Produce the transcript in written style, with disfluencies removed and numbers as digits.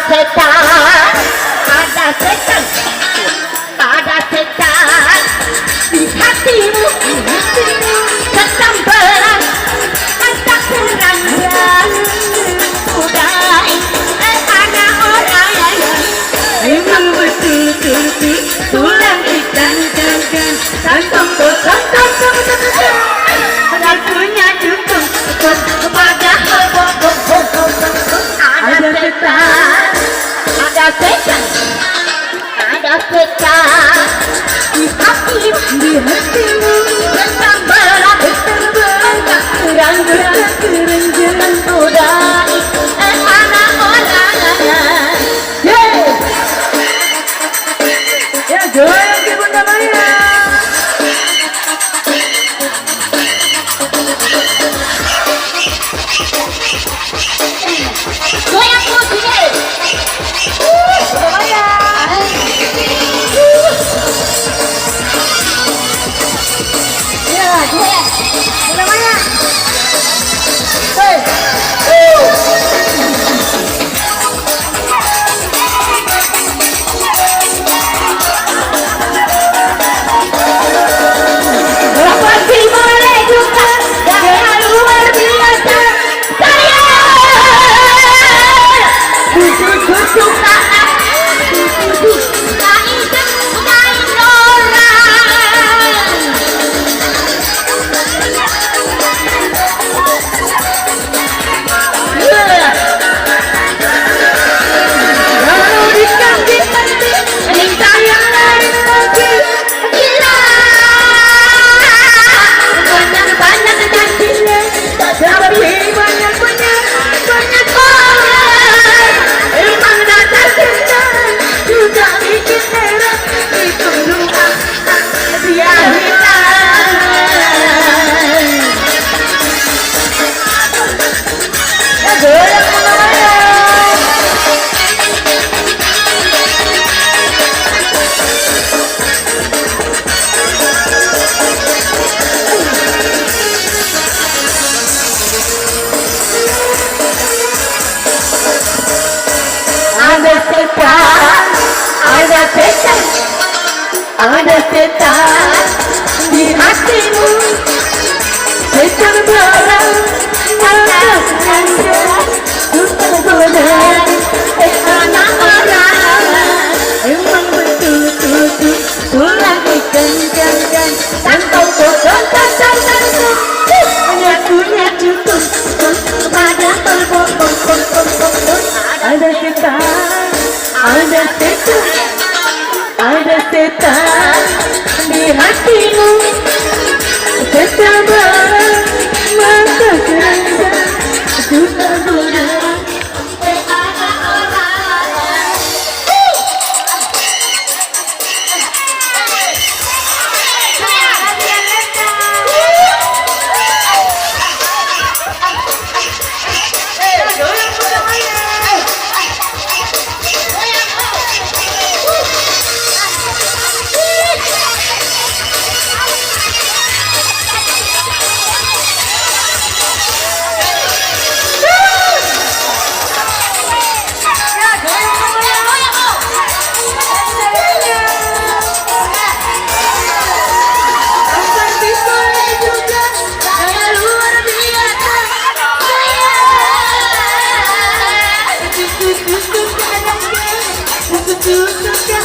setan di hatimu, kesambaran tak kurang budai anak orang memang betul-betul tulang ikan kantong dan punya cukup kepada ada setan di hatimu kesambaran tak kurang budai anak orang ya goyang ke Bunda Maya. Goyang musik Bunda Maya. Ya goyang Bunda Maya. Ada setan di hatimu, setan barang anak anak orang emang betul-betul tulang ikan kantong hanya punya cukup pada ada setan di hatimu kesabaran masa kerja juga budaya anak orang banyak yang